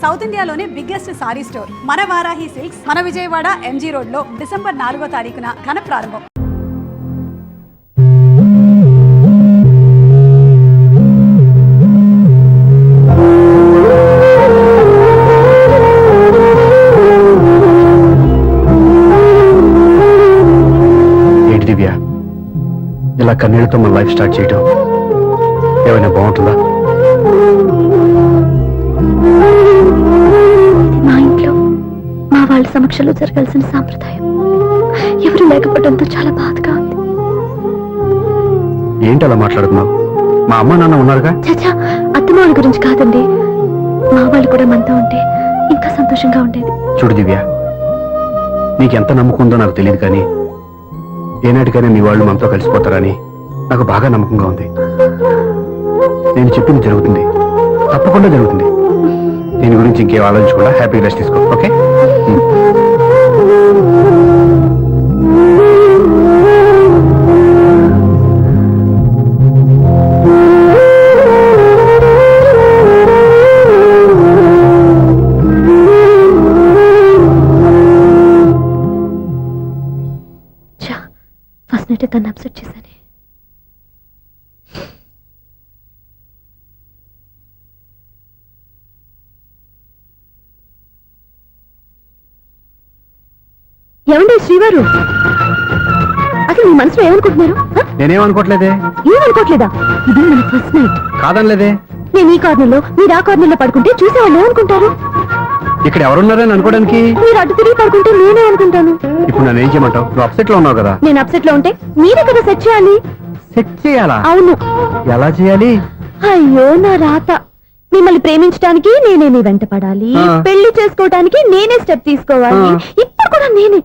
South ఇండియాలోనే biggest sorry store మన Varahi silks మన విజయవాడ ఎంజీ రోడ్ లో డిసెంబర్ 4వ తారీఖున ఘన ప్రారంభం. ఏంటి దివ్య, ఇలా కన్నీళ్లతో మన లైఫ్ స్టార్ట్ చేయటం ఏమైనా బాగుంటుందా? మా ఇంట్లో మా వాళ్ళ సమక్షంలో జరగాల్సిన సాంప్రదాయం ఎవరు లేకపోవడంతో చాలా బాధగా ఉంది. ఏంటి అలా మాట్లాడుతున్నావు? మా అమ్మ నాన్న ఉన్నారుగా. చచ్చా, అత్తమాల గురించి కాదండి, మా వాళ్ళు కూడా మనతో ఉంటే ఇంకా సంతోషంగా ఉండేది. చూడు దివ్య, నీకెంత నమ్మకం ఉందో నాకు తెలియదు, కానీ ఏనాటికైనా మీ వాళ్ళు మనతో కలిసిపోతారని నాకు బాగా నమ్మకంగా ఉంది. నేను చెప్పింది జరుగుతుంది, తప్పకుండా జరుగుతుంది. దీని గురించి ఇంకేం ఆలోచించకుండా హ్యాపీ రెస్ట్ తీసుకో, ఓకే? ఫస్ట్ నైట్ తను అప్సెట్ చేశాను. ఏమండి శ్రీవారు, అసలు మీ మనసులో ఏమనుకుంటున్నారు? నేనేమనుకోవట్లేదే. ఏమనుకోవట్లేదా? ఇది మన ఫస్ట్ నైట్. కాదనలేదే. నేను ఈ కార్నర్లో మీరు ఆ కార్నర్లో పడుకుంటే చూసేవాళ్ళు ఏమనుకుంటారు? ఇక్కడ ఎవరున్నారని అనుకోవడానికి. మీరు అటు తిరిగి పడుకుంటే నేనే అనుకుంటాను. ఇప్పుడు నన్ను ఏం చేయమంటావు? నువ్వు అప్సెట్ లో ఉన్నావు కదా. నేను అప్సెట్ లో ఉంటే మీరే కదా సెట్ చేయాలి. సెట్ చేయాలా? అవును. ఎలా చేయాలి? అయ్యో నా రాత. మిమ్మల్ని ప్రేమించడానికి నేనే మీ వెంట పడాలి, పెళ్లి చేసుకోవడానికి నేనే స్టెప్ తీసుకోవాలి. ఇప్పుడు కూడా నేనే.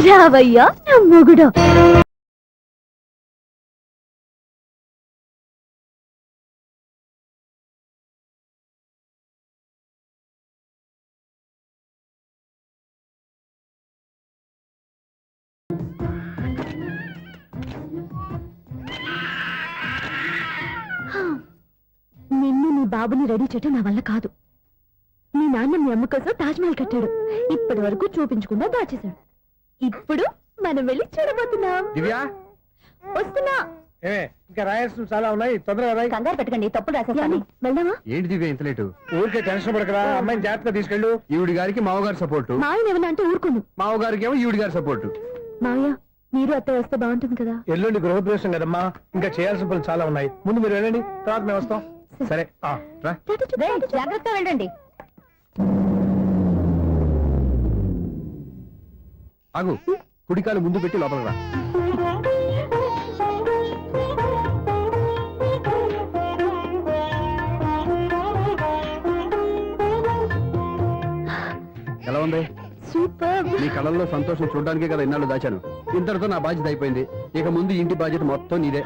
రావయ్యా నా మొగుడు. నిన్ను నీ బాబుని రెడీ చేయటం నా వల్ల కాదు. మీ నాన్న మీ అమ్మ కోసం తాజ్మహల్ కట్టాడు, ఇప్పటి వరకు చూపించకుండా దాచేశాడు. ఇప్పుడు మనం వెళ్ళి చూడబోతున్నాం. వస్తున్నా. ఇంకా రాయాల్సిన చాలా ఉన్నాయి, తొందరగా రాయి. కంగారు పెట్టకండి, తప్పులు రాసేస్తాను. వెళ్దామా? ఏంటి దివ్య ఇంత లేటు? ఊరికే టెన్షన్ పడకరా, అమ్మాయిని జాగ్రత్తగా తీసుకెళ్ళు. ఈవిడి గారికి మావగారు సపోర్టు, మావయ్య ఏమన్నా అంటే ఊరుకోను. మావగారికి ఏమో ఈవిడి గారి సపోర్టు. మావయ్య మీరు అత్త వస్తే బాగుంటుంది కదా. ఎల్లుండి గృహప్రవేశం కదమ్మా, ఇంకా చేయాల్సిన పనులు చాలా ఉన్నాయి. ముందు మీరు వెళ్ళండి, తర్వాత మేము వస్తాం. సరే రా. జాగ్రత్తగా వెళ్ళండి. ఆగు, కుడికాలు ముందు పెట్టి లోపలికి రా. ఎలా ఉంది? సూపర్. నీ కళ్ళల్లో సంతోషం చూడడానికే కదా ఇన్నాళ్ళు దాచాను. ఇంతటితో నా బాధ్యత అయిపోయింది. ఇక ముందు ఇంటి బాధ్యత మొత్తం నీదే.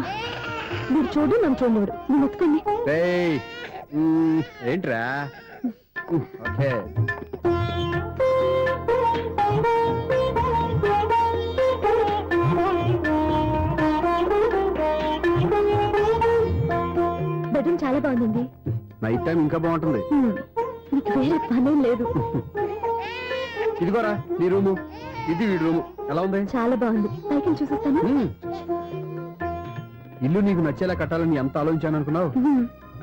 మీరు చూడు, నన్ను చూడలేడు. నేను ఎత్తుకోండి. ఏంట్రా? ఓకే. బెడ్రూమ్ చాలా బాగుందండి. నైట్ టైం ఇంకా బాగుంటుంది. మీకు వేరే పనేం లేదు. ఇదిగోరా నీ రూము, ఇది వీడి రూము. ఎలా ఉంది? చాలా బాగుంది. పైకి చూసేస్తాను. ఇల్లు నీకు నచ్చేలా కట్టాలని ఎంత ఆలోచించాను అనుకున్నావు?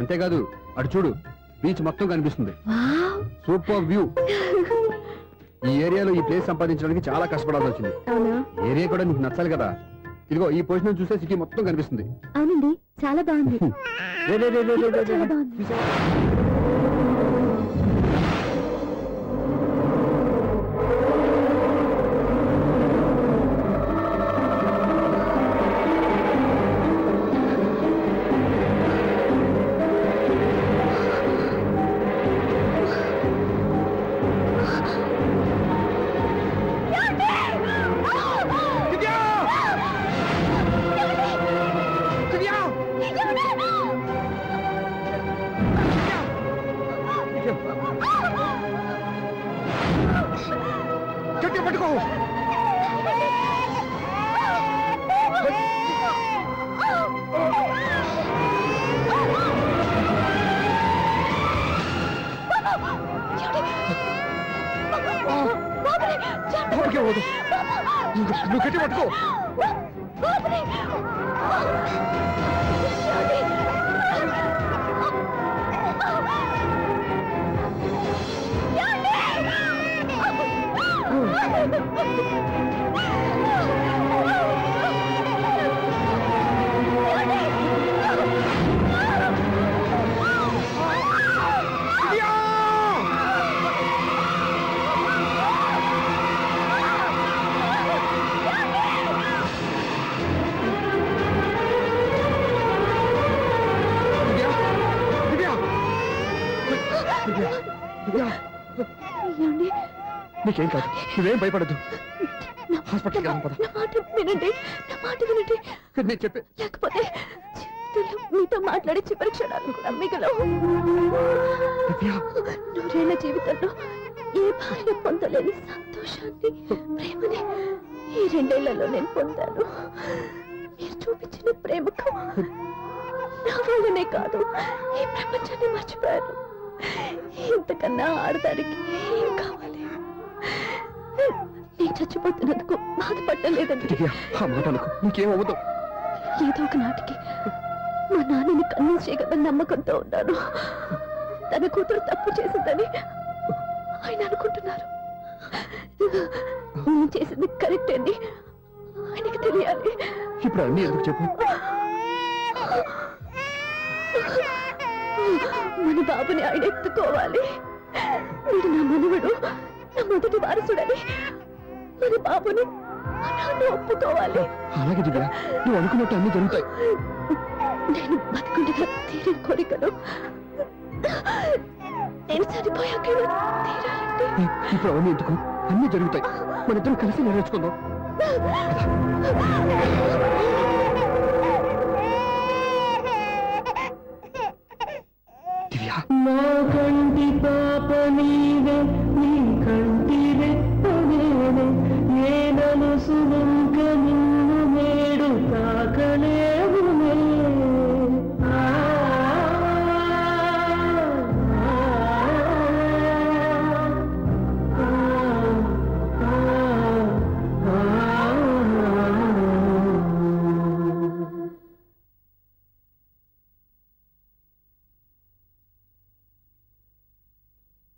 అంతేకాదు, అటు చూడు, బీచ్ మొత్తం కనిపిస్తుంది. Super view. ఈ ఏరియాలో ఈ ప్లేస్ సంపాదించడానికి చాలా కష్టపడాల్సి వచ్చింది. ఏరియా కూడా నీకు నచ్చాలి కదా. ఇదిగో ఈ పొజిషన్ చూస్తే సిటీ మొత్తం కనిపిస్తుంది. అవునండి, చాలా బాగుంది. చాలా బాగుంది. నీకే పోదు నువ్వు గట్టి పట్టుకో బాబుని! ఏమండి? నీకేం కాదు నువ్వేం భయపడద్దు హాస్పిటల్కి వెళ్దాం పద. నా మాట వినండి, నా మాట వినండి. నేను చెప్పే లేకపోతే జీవితంలో మీతో మాట్లాడి చివరి క్షణాలు కూడా మిగలవు. నూరేళ్ల జీవితంలో ఏ భార్య పొందలేని సంతోషాన్ని, ప్రేమని ఈ 2 ఏళ్లలో నేను పొందాను. మీరు చూపించిన ప్రేమకు నా వల్లనే కాదు, ఈ ప్రపంచాన్ని మర్చిపోయాను. ఇంతకన్నా ఆడదానికి ఏం కావాలి? నేను చచ్చిపోతున్నందుకు బాధపడలేదండి. ఆ మాట అనుకో నీకేమవ్వదు. ఏదో ఒక నాటికి మా నాన్నని కన్విన్స్ చేయగల నమ్మకంతో ఉన్నాను. తన కూతురు తప్పు చేసిందని ఆయన అనుకుంటున్నారు. నేను చేసింది కరెక్ట్ అని ఆయనకి తెలియాలి. ఇప్పుడు అన్నీ ఎందుకు చెప్పు. మన బాబుని ఆయన ఎత్తుకోవాలి. వీడు నా మనవడు, నా మొదటి వారసుడని మన బాబుని మా నాన్న ఒప్పుకోవాలి. అలాగే దివ్య నువ్వు అనుకున్నట్టు అన్ని జరుగుతాయి. నేను బతుకుండగా తీరని కోరికలు నేను చనిపోయాక తీరాలంటే ఇప్పుడు అవన్నీ ఎందుకు అన్ని జరుగుతాయి. మన ఇద్దరం కలిసి నెరవేర్చుకుందాం. దివ్య నా కంటి పాప నీవే, నీ కంటి రెప్పవేనే, ఏనను సుమంక నిన్ను నేడు తాకలేవునే. ఆ,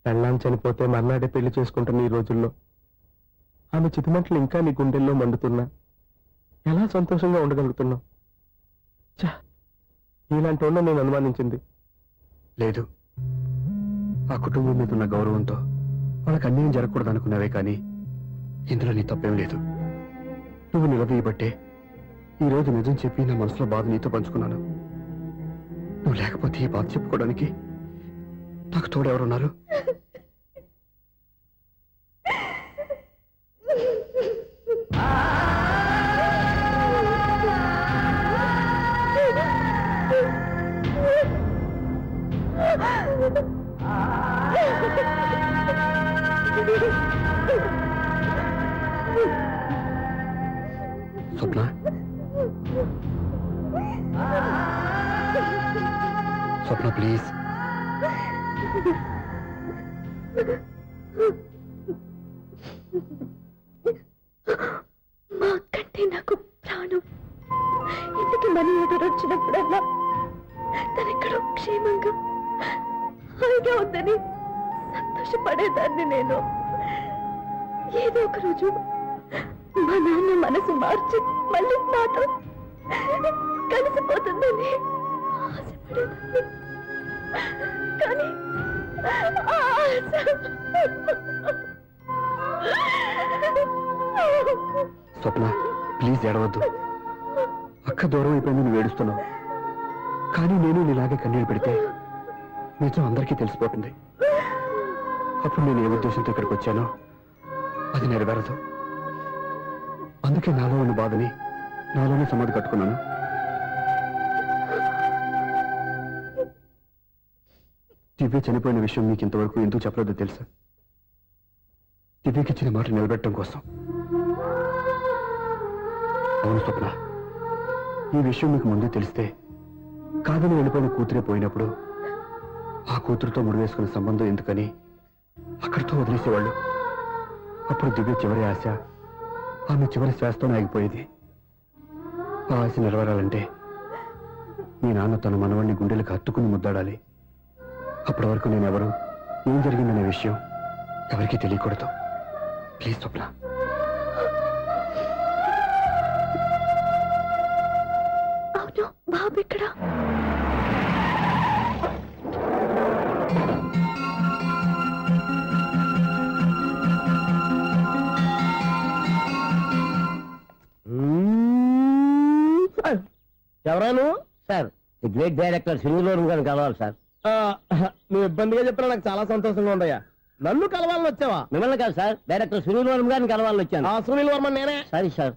పెళ్ళాం చనిపోతే మర్నాడే పెళ్లి చేసుకుంటున్న ఈ రోజుల్లో ఆమె చితిమంటలు ఇంకా నీ గుండెల్లో మండుతున్నా ఎలా సంతోషంగా ఉండగలుగుతున్నావు? ఛా, ఇలాంటి వాళ్ళని నేను అనుమానించింది లేదు. ఆ కుటుంబం మీద ఉన్న గౌరవంతో వాళ్ళకి అన్యాయం జరగకూడదు అనుకున్నావే కానీ ఇందులో నీ తప్పేం లేదు. నువ్వు నిలదీయబట్టే ఈ రోజు నిజం చెప్పి నా మనసులో బాధ నీతో పంచుకున్నాను. నువ్వు లేకపోతే ఈ బాధ చెప్పుకోవడానికి నాకు తోడెవరున్నారు? స్వప్న, స్వప్న ప్లీజ్. మా అక్కంటే నాకు ప్రాణం. ఇంటికి మనీ ఆర్డర్ వచ్చినప్పుడల్లా తనెక్కడో క్షేమంగా హాయిగా ఉందని సంతోషపడేదాన్ని నేను. ఏదో ఒక రోజు మా నాన్న మనసు మార్చి మళ్ళీ నాతో కలిసిపోతుందని ఆశపడేదాన్ని. కానీ ఆ ఆశ స్వప్న ప్లీజ్ ఏడవద్దు. అక్క దూరం అయిపోయింది, నువ్వు ఏడుస్తున్నావు. కానీ నేను నీలాగే కన్నీళ్ళు పెడితే నిజం అందరికీ తెలిసిపోతుంది. అప్పుడు నేను ఏ ఉద్దేశంతో ఇక్కడికి వచ్చానో అది నెరవేరదు. అందుకే నాలో ఉన్న బాధని నాలోనే సమాధి కట్టుకున్నాను. దివ్య చనిపోయిన విషయం మీకు ఇంతవరకు ఎందుకు చెప్పలేదో తెలుసా? దివ్యకి ఇచ్చిన మాట నిలబెట్టడం కోసం. అవును స్వప్న, ఈ విషయం మీకు ముందే తెలిస్తే కాదని వెళ్ళిపోయిన కూతురే పోయినప్పుడు ఆ కూతురుతో ముడివేసుకున్న సంబంధం ఎందుకని అక్కడితో వదిలేసేవాళ్ళు. అప్పుడు దివ్య చివరి ఆశ ఆమె చివరి శ్వాసతో ఆగిపోయేది. ఆ ఆశ నెరవేరాలంటే మీ నాన్న తన మనవణ్ణి గుండెలకు హత్తుకుని ముద్దాడాలి. అప్పటి వరకు నేనెవరు, ఏం జరిగిందనే విషయం ఎవరికీ తెలియకూడదు. ప్లీజ్ స్వప్న. అవును, బాబు ఇక్కడ. ఎవరాను? Sir the great director Srinivasam garu కలవాలి సార్. నువ్వు ఇబ్బందిగా చెప్పినా నాకు చాలా సంతోషంగా ఉందయ్యా. నన్ను కలవాలని వచ్చావా? మిమ్మల్ని కాదు సార్, డైరెక్టర్ శ్రీనివాసం గారిని కలవాలని వచ్చాను. ఆ సునీల్ వర్మ నేనే. సరే సార్,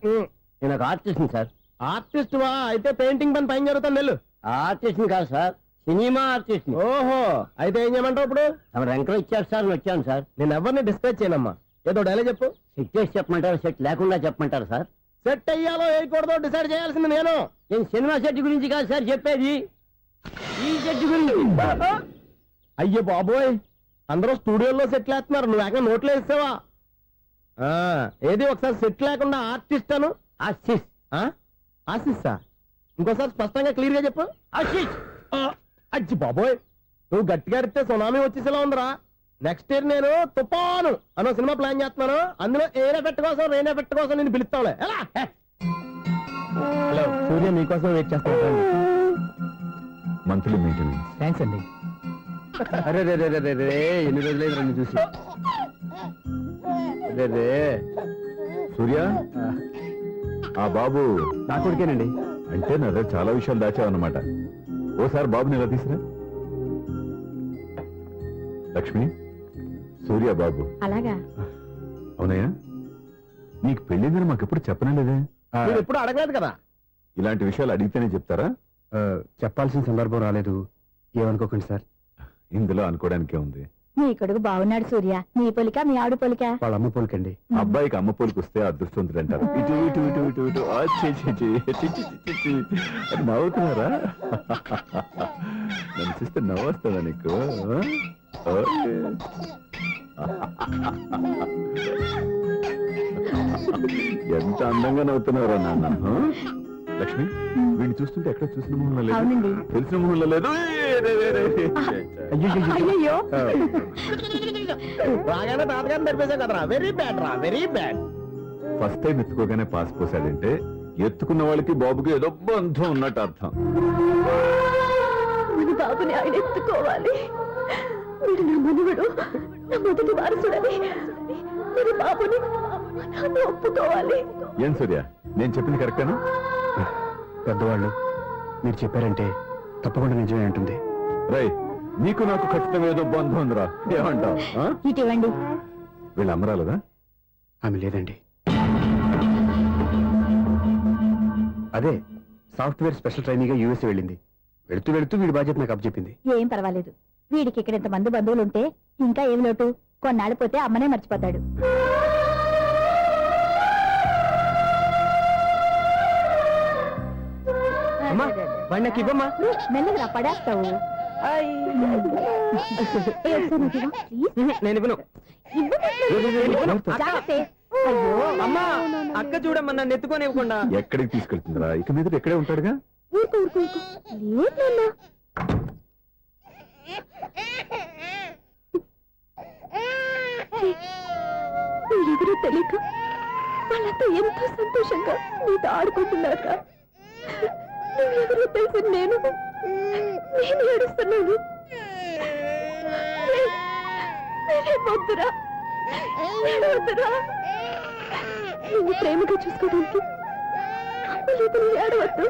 నేను ఒక ఆర్టిస్ట్ని సార్. ఆర్టిస్ట్ వా? అయితే పెయింటింగ్ పని పైన జరుగుతాను వెళ్ళు. ఆర్టిస్ట్ని కాదు సార్, సినిమా ఆర్టిస్ట్ని. ఓహో, అయితే ఏం చేయమంటావు ఇప్పుడు? తమ రంకలు ఇచ్చారు సార్, నేను వచ్చాను సార్. నేను ఎవరిని డిస్కస్ చేయనమ్మా. ఏదో డైలాగ్ చెప్పు. సెట్ చేసి చెప్పమంటారు, సెట్ లేకుండా చెప్పమంటారు సార్? సెట్ అయ్యాలో వేయకూడదో డిసైడ్ చేయాల్సింది నేను. నేను సినిమా సెట్ గురించి కాదు సార్ చెప్పేది, ఈ సెట్ గురించి. అయ్యో బాబోయ్, అందరూ స్టూడియోలో సెట్ వేస్తున్నారు, నువ్వు ఏకంగా నోట్లో వేస్తావా? ఏది ఒకసారి సెట్ లేకుండా ఆర్టిస్ట్ అను. ఆశిష్. ఆశిస్సా? ఇంకోసారి స్పష్టంగా క్లియర్ గా చెప్పు. ఆశిష్. అజ్జి బాబోయ్, నువ్వు గట్టిగా అరిస్తే సునామీ వచ్చేసేలా ఉందిరా. నెక్స్ట్ ఇయర్ నేను తుఫాను అనో సినిమా ప్లాన్ చేస్తున్నాను. అందులో ఎయిర్ ఎఫెక్ట్ కోసం, రెయిన్ ఎఫెక్ట్ కోసం నేను పిలుస్తావులే. ఎలా? హలో, సూర్య మీకోసం వెయిట్ చేస్తాను. Monthly maintenance. థ్యాంక్స్ అండి. అరే రే రే రే రే, ఎన్ని రోజులైంది నన్ను చూసి. రే రే సూర్య, ఆ బాబు నా కొడుకేనండి. అంటే నా దగ్గర చాలా విషయాలు దాచావన్నమాట. ఓసారి బాబుని ఇలా తీసురా. లక్ష్మి, సూర్య బాబు. అలాగా? అవునయ్యా, నీకు పెళ్ళిందని మాకెప్పుడు చెప్పనేలేదే. మీరు ఎప్పుడు అడగలేదు కదా. ఇలాంటి విషయాలు అడిగితేనే చెప్తారా? చెప్పాల్సిన సందర్భం రాలేదు, ఏమనుకోకండి సార్. ఇందులో అనుకోవడానికే ఉంది. నీ కొడుకు బాగున్నాడు సూర్య. నీ పొలిక మీ ఆవిడ పొలిక? వాళ్ళ అమ్మ పోలికండి. అబ్బాయికి అమ్మ పోలికి వస్తే అదృష్టవంతుడు అంటారు. ఇటు ఇటు ఇటు ఇటు ఇటు ఆ, ఛీ, ఛీ, ఛీ, ఛీ, ఛీ, ఛీ, ఛీ. అది నవ్వుతున్నారా? నన్ను చూస్తే నవ్వొస్తుందా నీకు? ఓకే. ఎంత అందంగా నవ్వుతున్నారా నాన్న. లక్ష్మి, వీడిని చూస్తుంటే ఎక్కడ చూసిన మొహంలో లేదు, అవునండి. తెలిసిన మొహంలో లేదు. అయ్యో, రాగానే తాతగారిని తెరిపేశాం కదరా. వెరీ బ్యాడ్ రా, వెరీ బ్యాడ్. ఫస్ట్ టైం ఎత్తుకోగానే పాస్ పోసాడంటే ఎత్తుకున్న వాళ్ళకి బాబుకి ఏదో బంధం ఉన్నట్టు అర్థం. మన బాబుని ఆయన ఎత్తుకోవాలి. వీడు నా మనవడు, నా మొదటి వారసుడని మన బాబుని నాన్న ఒప్పుకోవాలి. ఏం సూర్య, నేను చెప్పింది కరెక్టేనా? పెద్దవాళ్ళు మీరు చెప్పారంటే తప్పకుండా నిజమే ఉంటుంది. రై, నీకు నాకు ఖచ్చితంగా ఏదో బంధం ఉందిరా, ఏమంటావు? ఇటువంటి వీళ్ళ అమ్మరాలదా? ఆమె లేదండి. అదే సాఫ్ట్వేర్ స్పెషల్ ట్రైనింగ్ గా యూఎస్ వెళ్ళింది. వెళుతూ వెళుతూ వీడి బాధ్యత నాకు అప్పచెప్పింది. ఏం పర్వాలేదు. వీడికి ఇక్కడ ఇంతమంది బంధువులుంటే ఇంకా ఏం లోటు. కొన్నాళ్ళు పోతే అమ్మనే మర్చిపోతాడు. అమ్మా, వాడిని నాకు ఇవ్వమ్మా. మెల్లగా పడేస్తావు. నేను ఇవ్వను. అమ్మా, అక్క చూడమ్మా, నన్ను ఎత్తుకొని ఇవ్వకుండా. ఎక్కడికి తీసుకెళ్తుందిరా? ఇక మీద ఎక్కడే ఉంటాడుగా. ఎవరో తెలియక వాళ్ళంతా ఎంతో సంతోషంగా నీతో ఆడుకుంటున్నారా? నువ్వెవరో తెలిసి నేను ఏడుస్తున్నాను. వద్దురా, ఏడవద్దురా. నువ్వు ప్రేమగా చూసుకోవడానికి లేదు, నువ్వు ఏడవద్దు.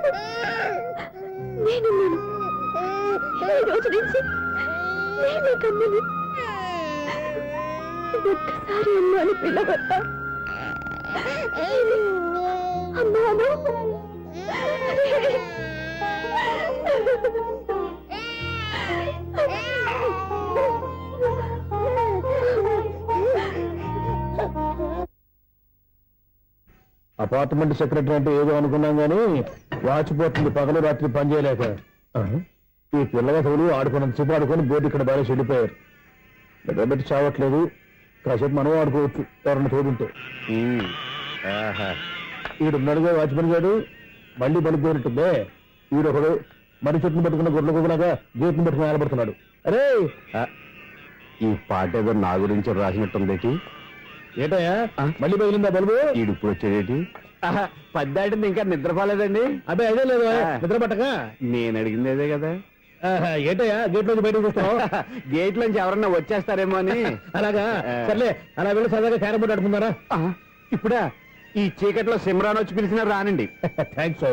నేనున్నాను. ఈ రోజు నుంచి నేనే కన్నని. ఒక్కసారి అమ్మాని పిల్లవద్దా? అమ్మాను. అపార్ట్మెంట్ సెక్రటరీ అంటే ఏదో అనుకున్నాం గానీ వాచిపోతుంది పగలు రాత్రి పని చేయలేక. ఈ పిల్లగా తోడు ఆడుకున్నంత సేపు ఆడుకొని బోర్డు ఇక్కడ బాగా చెడిపోయారు. నిద్రబెట్టి చావట్లేదు. కాసేపు మనం ఆడుకోవచ్చు ఎవరన్నా తోడుంటే. ఉమ్. ఆహా. ఈడున్నాడుగా వాచ్మెన్ గారు, మళ్ళీ బలిపోయినట్టుందే. ఈడొకడు మరి చెట్టును పట్టుకున్న గొడ్ల కుక్కలాగా గేట్ని పట్టుకుని ఆడబడుతున్నాడు. అరే ఈ పాట ఏదో నా గురించి రాసినట్టుందేటి. ఏటయ్యా మళ్ళీ పగిలిందా బల్బు? ఈడు ఇప్పుడు వచ్చేదేటి. పద్దాటింది ఇంకా నిద్రపోలేదండి. అబ్బాయి అదే లేదు నిద్ర పట్టక. నేను అడిగింది అదే కదా. ఏటయ్యా గేట్ నుంచి బయటకు చూస్తావు? గేట్ నుంచి ఎవరన్నా వచ్చేస్తారేమో అని. అలాగా సర్లే, అలా వెళ్ళి సరదాగా క్యారం బోర్డు ఆడుకుందారా? ఇప్పుడా ఈ చీకట్లో సిమ్రాన్ వచ్చి పిలిచినా రానండి. థ్యాంక్స్.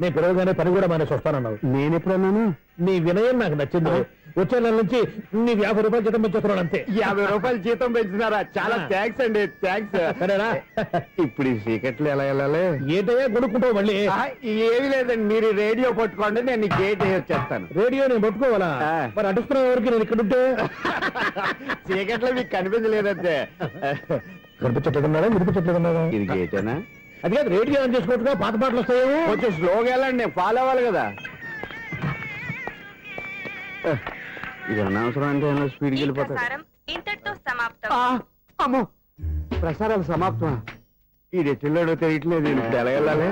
నేను పిలవగానే పని కూడా మానేసి వస్తానన్నావు. నేను ఎప్పుడన్నాను? నీ వినయం నాకు నచ్చింది. వచ్చే నెల నుంచి నీ 50 రూపాయలు జీతం పెంచుతున్నాడు అంతే. 50 రూపాయలు జీతం పెంచినారా? చాలా థ్యాంక్స్ అండి, థ్యాంక్స్. సరేనా? ఇప్పుడు ఈ చీకట్లో ఎలా వెళ్ళాలి? ఏంటయ్యా కొనుక్కుంటావు మళ్ళీ? ఏమి లేదండి, మీరు రేడియో పట్టుకోండి, నేను ఈ గేట్ వేసి వచ్చేస్తాను. రేడియో నేను పట్టుకోవాలా? మరి అడుస్తున్న వరకు నేను ఇక్కడ ఉంటే చీకట్లో మీకు కనిపించలేదంటే. కనిపించట్లేదన్నాడా వినిపించట్లేదన్నాడా? ఇది గేటేనా? అది కాదు, రేడియో ఆన్ చేసుకోవచ్చుగా, పాత పాటలు వస్తాయేమో. కొంచెం స్లోగా వెళ్ళండి, నేను ఫాలో అవ్వాలి కదా. ఇది అనవసరం అంటే స్పీడ్కి వెళ్ళిపోతాడు. ప్రసారం ఇంతటితో సమాప్తం. అమ్మో, ప్రసారాలు సమాప్తమా? ఈ రెట్టిల్లోడో తెలియట్లేదు, నేను ఇప్పుడు ఎలా వెళ్ళాలి?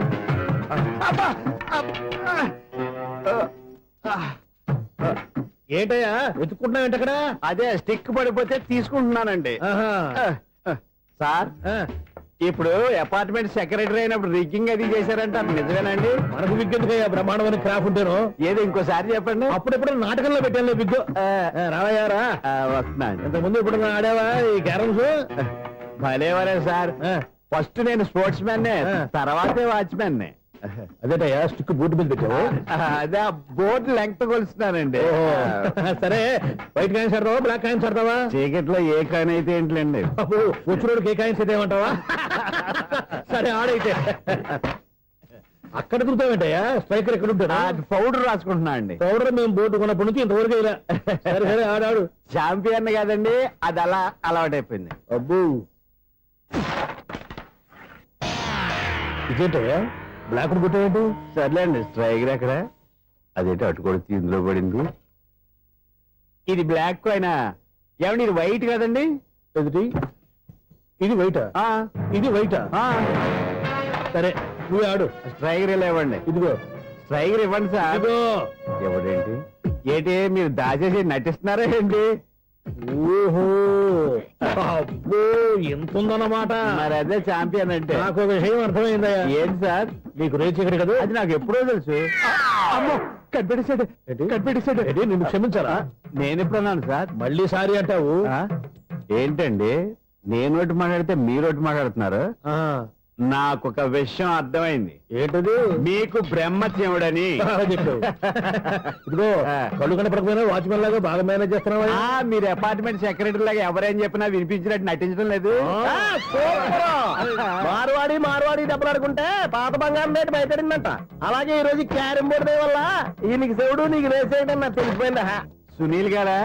ఏంటయ్యా వెతుక్కుంటున్నావు ఏంటి అక్కడ? అదే స్టిక్ పడిపోతే తీసుకుంటున్నానండి. ఆహా. సార్, ఇప్పుడు అపార్ట్మెంట్ సెక్రటరీ అయినప్పుడు రిగ్గింగ్ అది చేశారంట, అది నిజమేనండి? మనకు విగ్గెందుకయ్యా బ్రహ్మాండమైన క్రాఫ్ ఉంటేను. ఏదో ఇంకోసారి చెప్పండి. అప్పుడెప్పుడు నాటకంలో పెట్టాను విగ్గు. రావయ్యారా? వస్తున్నా. ఇంతకుముందు ఇప్పుడు ఆడావా ఈ క్యారమ్స్? భలేవరే సార్, ఫస్ట్ నేను స్పోర్ట్స్ మ్యాన్, తర్వాతే వాచ్మెన్. అదేటయ్యా స్టిక్ బూట్ మీద పెట్టావు. అదే బోర్డు లెంగ్త్ కొలుస్తున్నానండి. సరే, వైట్ కాయిన్స్ ఆడతావా బ్లాక్ కాయిన్స్ ఆడతావా? చీకట్లో ఏ కాయిన్ అయితే ఏంటండి? వచ్చినోడికి ఏ కాయిన్స్ అయితే ఏమంటావా? సరే ఆడైతే. అక్కడ తిరుగుతావేంటయ్యా? స్ట్రైకర్ ఎక్కడ ఉంటారా? పౌడర్ రాసుకుంటున్నా అండి. పౌడర్ మేము బోర్డు కొన్నప్పటి నుంచి ఇంతవరకు ఇలా. సరే సరే ఆడాడు. చాంపియన్ కదండి, అది అలా అలవాటైపోయింది. అబ్బు ఇదేంటయ్యా బ్లాక్ కొట్టేయండి. సర్లేండి, స్ట్రైకర్ ఎక్కడ? అదేంటి అటుకొడితే ఇందులో పడింది. ఇది బ్లాక్ కాయినా? ఏమండి ఇది వైట్ కదండి? ఎదుటి ఇది వైటా? ఇది వైటా? సరే నువ్వు ఆడు. స్ట్రైకర్ ఇలా ఇవ్వండి. ఇదిగో స్ట్రైకర్ ఇవ్వండి సార్. ఇదిగో. ఎవడేంటి ఏంటి మీరు దాచేసి నటిస్తున్నారా ఏంటి? ఓహో అబ్బో ఎంత ఉందన్నమాట. మరి అదే చాంపియన్ అంటే. నాకు ఒక విషయం అర్థమైందయ్యా. ఏంటి సార్? నీకు రేచి ఇక్కడ కదా? అది నాకు ఎప్పుడో తెలుసు. అమ్మో, కనిపెట్టేశాడు, కనిపెట్టేశాడు. నిన్ను క్షమించారా? నేను ఎప్పుడన్నాను సార్? మళ్ళీ సారీ అంటావు? ఏంటండి, నేను ఒకటి మాట్లాడితే మీరు ఒకటి మాట్లాడుతున్నారు. నాకు ఒక విషయం అర్థమైంది. ఏంటది? మీకు బ్రహ్మత్యముడని చెప్పావు. ఇదిగో కళ్ళు కనపడకపోయినా వాచ్మెన్ లాగా బాగా మేనేజ్ చేస్తున్నావా? మీరు అపార్ట్మెంట్ సెక్రటరీ లాగా ఎవరేం చెప్పినా వినిపించినట్టు నటించడం లేదు. మార్వాడి దెబ్బలాడుకుంటే పాత బంగారం రేటు బయటడిందంట. అలాగే ఈ రోజు క్యారం బోర్డు వల్ల ఈయనకి శివుడు నీకు రేసేయడం నాకు తెలిసిపోయిందా? సునీల్ గారా,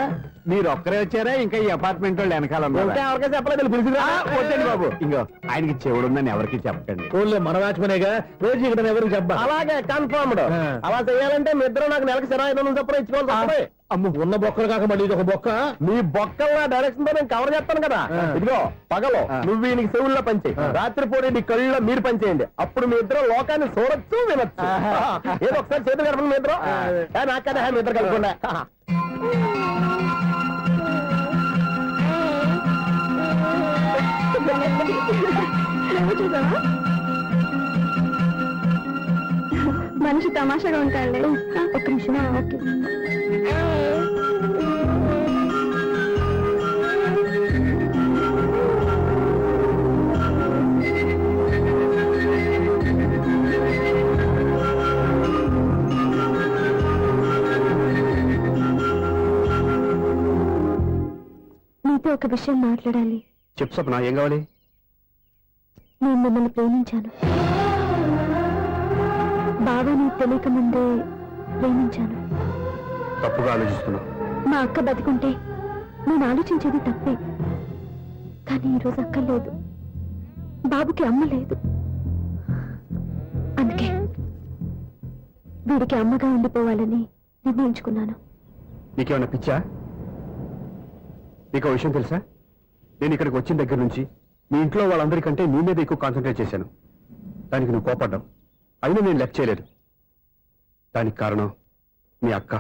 మీరు ఒక్కరే వచ్చారా? ఇంకా ఈ అపార్ట్మెంట్ వాళ్ళు వెనకాల ఎవరికీ చెప్పలేదు, పిలిచిరా. వద్దండి బాబు, ఇంకో ఆయనకి చెవుడు ఉందని ఎవరికి చెప్పకండి. ఓన్లీ మన వాచ్మనేగా, రోజు ఇక్కడ ఎవరికి చెప్పా. అలాగే కన్ఫర్మ్డ్. అలా చేయాలంటే మీ ఇద్దరు నాకు నెలకు 25,000 చొప్పున ఇచ్చుకోవాలి. అమ్మ, ఉన్న బొక్కలు కాక మళ్ళీ ఇది ఒక బొక్క. మీ బొక్కల డైరెక్షన్ తో నేను కవర్ చేస్తాను కదా. ఇదిగో పగలో నువ్వు ఈయనకి చెవుల్లో పనిచేయి, రాత్రి పూట నీ కళ్ళలో మీరు పనిచేయండి. అప్పుడు మీ ఇద్దరు లోకాన్ని చూడొచ్చు, వినొచ్చు. ఏదో ఒకసారి చేతులు కలపండి మీ ఇద్దరు. నాకదే మీ ఇద్దరు కలుపుకుండా. మనిషి తమాషాగా ఉంటాడు. ఒక్క నిమిషం. ఓకే. నీతో ఒక విషయం మాట్లాడాలి. చెప్పు సప్న, ఏం కావాలి? నేను మిమ్మల్ని ప్రేమించాను. బాగా నీకు తెలియక ముందే ప్రేమించాను. తప్పుగా ఆలోచిస్తున్నావు. మా అక్క బతికుంటే నేను ఆలోచించేది తప్పే. కానీ ఈరోజు అక్క లేదు, బాబుకి అమ్మ లేదు. అందుకే వీడికి అమ్మగా ఉండిపోవాలని నిర్ణయించుకున్నాను. నీకేమన్నా పిచ్చా? నీకు విషయం తెలుసా? నేను ఇక్కడికి వచ్చిన దగ్గర నుంచి మీ ఇంట్లో వాళ్ళందరికంటే నీ మీద ఎక్కువ కాన్సన్ట్రేట్ చేశాను. దానికి నువ్వు కోపడ్డావు. అయినా నేను లెక్క చేయలేదు. దానికి కారణం మీ అక్క.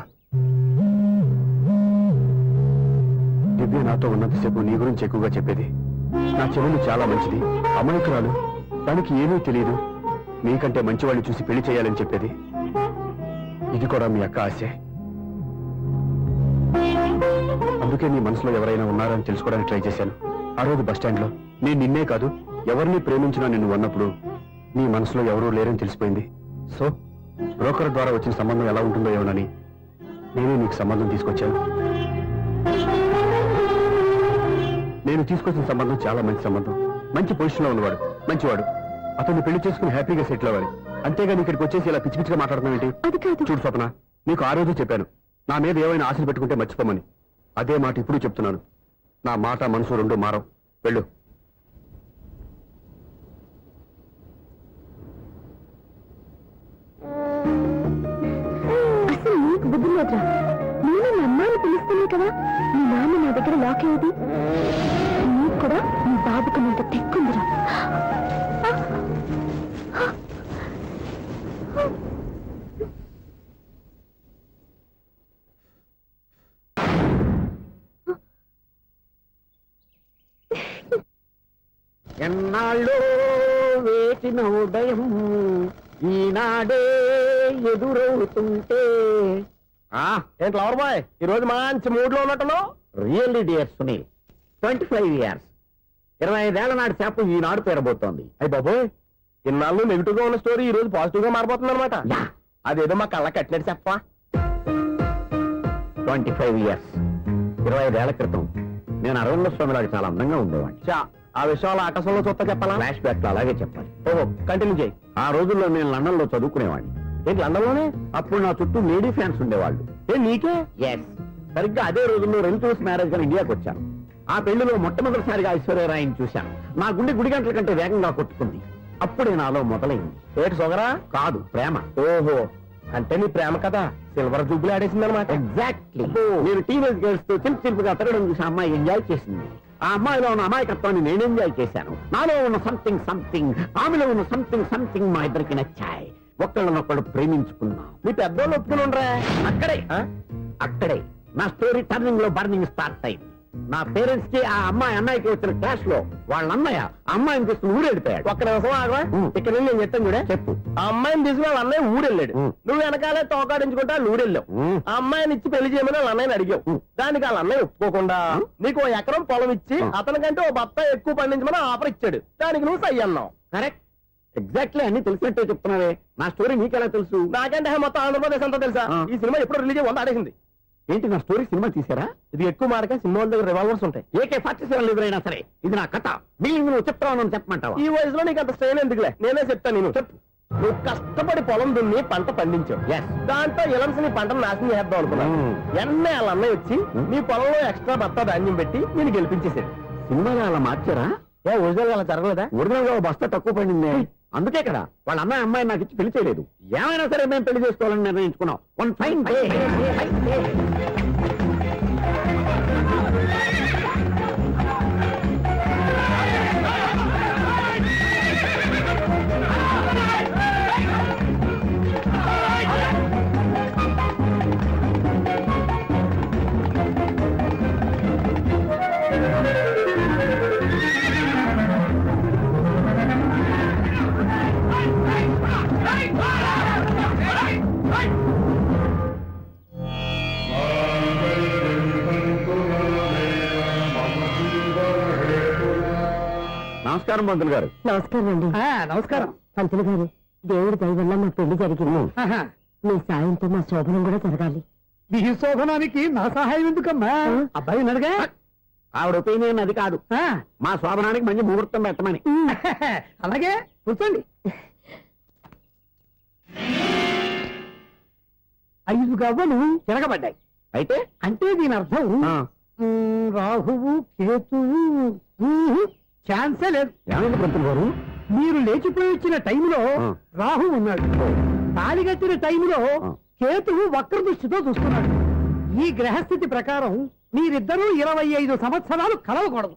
దివ్య నాతో ఉన్నంతసేపు నీ గురించి ఎక్కువగా చెప్పేది. నా చెల్లెలు చాలా మంచిది, అమాయకురాలు, దానికి ఏమీ తెలియదు, మీకంటే మంచివాడిని చూసి పెళ్లి చేయాలని చెప్పేది. ఇది కూడా మీ అక్క ఆశే. అందుకే నీ మనసులో ఎవరైనా ఉన్నారని తెలుసుకోవడానికి ట్రై చేశాను. ఆ రోజు బస్ స్టాండ్ లో నేను నిన్నే కాదు ఎవరిని ప్రేమించినా నిన్ను అన్నప్పుడు నీ మనసులో ఎవరూ లేరని తెలిసిపోయింది. సో బ్రోకర్ ద్వారా వచ్చిన సంబంధం ఎలా ఉంటుందో ఏమోనని నేనే నీకు సంబంధం తీసుకొచ్చాను. నేను తీసుకొచ్చిన సంబంధం చాలా మంచి సంబంధం. మంచి పొజిషన్ లో ఉన్నవాడు, మంచివాడు. అతన్ని పెళ్లి చేసుకుని హ్యాపీగా సెటిల్ అవ్వాలి. అంతేగాని ఇక్కడికి వచ్చేసి ఇలా పిచ్చి పిచ్చిగా మాట్లాడుతున్నావు ఏంటి? అది కాదు. చూడు స్వప్న, నీకు ఆ రోజు చెప్పాను నా మీద ఏమైనా ఆశలు పెట్టుకుంటే మర్చిపోమని. అదే మాట ఇప్పుడు చెప్తున్నాను. నా మాట మనసు రెండు మారవు. వెళ్ళు. అసలు నీకు బుద్ధి లేదురా. నేను మీ అమ్మాయిని పిలుస్తానే కదా మీ నాన్న నా దగ్గర లాక్ అయ్యేది. నీకు కూడా నీ బాబుకు నీకు తెక్కుందిరా. ఎన్నాళ్ళు వేసిన ఉదయం ఈనాడే ఎదురవుతుంటే. ఏంటి లవర్ బాయ్, ఈ రోజు మంచి మూడ్ లో ఉన్నట్టున్నావు. రియల్లీ డియర్ సునీల్, 25 years 25 ఏళ్ల నాటి చేప ఈనాడు పేరబోతోంది. అయ్యి బాబోయ్, ఇన్నాళ్ళు నెగిటివ్ గా ఉన్న స్టోరీ ఈ రోజు పాజిటివ్ గా మారిపోతుంది అనమాట. యా. అదేదో మా కళ్ళ కట్టినట్టు చెప్పా. 25 years 25 ఏళ్ల క్రితం నేను అరవింద స్వామి లాగా చాలా అందంగా ఉండేవాడిని. చా, ఆ విషయాలు ఆకాశంలో చూస్తా చెప్పాలా? ఫ్లాష్ బ్యాక్ లో అలాగే చెప్పాలి. ఓహో, కంటిన్యూ చేయి. ఆ రోజుల్లో నేను లండన్ లో చదువుకునేవాడిని. ఏంటి లండన్ లోనే? అప్పుడు నా చుట్టూ లేడీ ఫ్యాన్స్ ఉండేవాళ్ళు. నీకే? ఎస్, సరిగ్గా అదే రోజుల్లో రిలేటివ్స్ మ్యారేజ్ గా ఇండియాకి వచ్చాను. ఆ పెళ్లిలో మొట్టమొదటిసారిగా ఐశ్వర్యరాయని చూశాను. నా గుండె గుడి గంటల కంటే వేగంగా కొట్టుకుంది. అప్పుడే నాలో మొదలైంది. ఏటి సొగరా? కాదు, ప్రేమ. ఓహో, అంటే నీ ప్రేమ కదా సిల్వర్ జూబ్లీ ఆడేసింది అనమాట. ఎగ్జాక్ట్లీ. నేను టీనేజ్ గర్ల్స్ తో చిలిపి చిలిపిగా తిరగడం చూసి ఆ అమ్మాయి ఎంజాయ్ చేసింది. ఆ అమ్మాయిలో ఉన్న అమాయకత్వాన్ని నేను ఎంజాయ్ చేశాను. నాలో ఉన్న సంథింగ్ ఆమెలో ఉన్న సంథింగ్ మా ఇద్దరికి నచ్చాయి. ఒక్కళ్ళనొక్కడు ప్రేమించుకున్నాం. మీ పెద్దోళ్ళు ఒప్పుకుని ఉండరా? అక్కడే నా స్టోరీ టర్నింగ్ లో బర్నింగ్ స్టార్ట్ అయింది. నా పేరెంట్స్ కి ఆ అమ్మాయి అన్నయ్యకి వచ్చిన క్లాష్ లో వాళ్ళ అన్నయ్య ఆ అమ్మాయిని తీసుకుని ఊరెళ్ళిపోయాడు. ఒక్క నిమిషం ఆగవా? ఇక్కడ నేను చెప్తాను కూడా. చెప్పు. ఆ అమ్మాయిని తీసుకుని వాళ్ళ అన్నయ్య ఊరెళ్ళాడు. నువ్వు వెనకాలే తోకాడించుకుంటా ఊరెళ్ళావు. ఆ అమ్మాయిని ఇచ్చి పెళ్లి చేయమని వాళ్ళ అన్నయ్యని అడిగావు. దానికి వాళ్ళ అన్నయ్య ఒప్పుకోకుండా నీకు 1 ఎకరం పొలం ఇచ్చి అతనికంటే 1 బత్తాయి ఎక్కువ పండించమని ఆఫర్ ఇచ్చాడు. దానికి నువ్వు సై అన్నావు. కరెక్ట్, ఎగ్జాక్ట్లీ అన్ని తెలిసినట్టే చెప్తున్నావే. నా స్టోరీ నీకెలా తెలుసు? నాకంటే మొత్తం ఆంధ్రప్రదేశ్ అంతా తెలుసా? ఈ సినిమా ఎప్పుడు రిలీజ్ అయ్యి 100 ఆడేసింది. ఏంటి, నా స్టోరీ సినిమా తీసారా? ఇది ఎక్కువ మార్కే సినిమా వాళ్ళ దగ్గర రివాల్వర్స్ ఉంటాయి. AK-47 ఎదురైనా సరే ఇది నా కథ. బిల్లింగ్ నువ్వు చెప్తావు చెప్పమంటావా? ఈ వయసులో నీకు అంత స్ట్రెయిన్ ఎందుకులే, నేనే చెప్తాను. నేను చెప్పు. నువ్వు కష్టపడి పొలం దున్ని పంట పండించావు. Yes. దాంతో ఇలమ్స్ నీ పంటను నాశనం చేద్దాం అనుకున్నాను. ఎన్నే వాళ్ళ అన్నయ్య వచ్చి నీ పొలంలో ఎక్స్ట్రా బత్తా ధాన్యం పెట్టి నేను గెలిపించేసాడు. సినిమాలో అలా మార్చారా? ఒరిజినల్ అలా జరగలేదా? ఒరిజినల్ గా బస్తా తక్కువ పడింది. అందుకే కదా వాళ్ళ అమ్మాయి నాకు ఇచ్చి పెళ్లి చేయలేదు. ఏమైనా సరే మేము పెళ్లి చేసుకోవాలని నిర్ణయించుకున్నాం. One fine day. నమస్కారం పంతులు గారు. నమస్కారం అండి. నమస్కారం. పంతులు గారు, దేవుడి దయ వల్ల మా పెళ్లి జరిగింది. మీ సాయంతో మా శోభనం కూడా జరగాలి. ఈ శోభనానికి నా సహాయం ఎందుకమ్మా? అబ్బాయి నడగా ఆవిడ ఒపీనియన్ అది కాదు. మా శోభనానికి మంచి ముహూర్తం పెట్టమని. అలాగే కూర్చోండి. 5 గవ్వలు తిరగబడ్డాయి. అయితే అంటే దీని అర్థం రాహువు కేతువు ఛాన్సే లేదు. ఏమైంది పంతులు గారు? మీరు లేచిపోయి వచ్చిన టైంలో రాహు ఉన్నాడు. తాళిగట్టిన టైంలో కేతువు వక్ర దృష్టితో చూస్తున్నాడు. ఈ గ్రహస్థితి ప్రకారం మీరిద్దరూ 25 సంవత్సరాలు కలవకూడదు.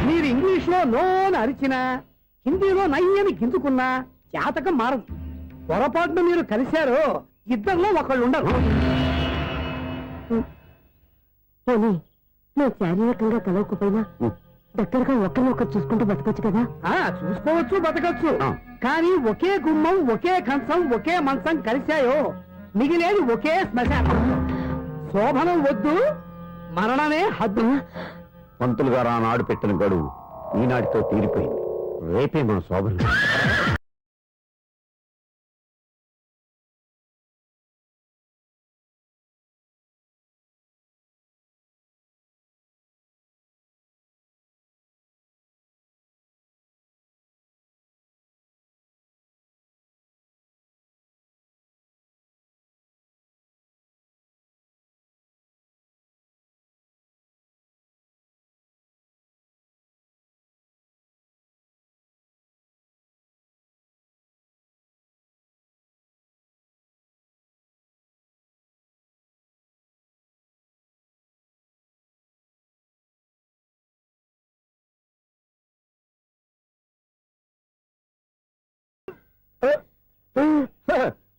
మీరు ఇంగ్లీష్ లో నోని అరిచినా హిందీలో నయ్యని గింజుకున్నా జాతకం మారదు. పొరపాటున మీరు కలిశారు, ఇద్దరిలో ఒకళ్ళు ఉండరు. పోనీ నువ్వు శారీరకంగా కలవకపోయినా దగ్గరగా ఒకరినొకరు చూసుకుంటూ బతకొచ్చు కదా. చూసుకోవచ్చు, బతకచ్చు. ఆ. కానీ ఒకే గుమ్మం, ఒకే కంచం, ఒకే మంచం కలిశాయో మిగిలేది ఒకే శ్మశానం. శోభనం వద్దు, మరణమే హద్దు. పంతులు గారు ఆనాడు పెట్టిన గడువు ఈనాటితో తీరిపోయింది. రేపే మన శోభనం.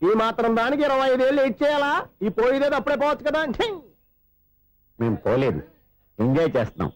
ఈ మాత్రం దానికి 25 ఏళ్ళు ఇచ్చేయాలా? ఈ పోయేదేది అప్పుడే పోవచ్చు కదా. మేము పోలేదు, ఎంజాయ్ చేస్తున్నాం.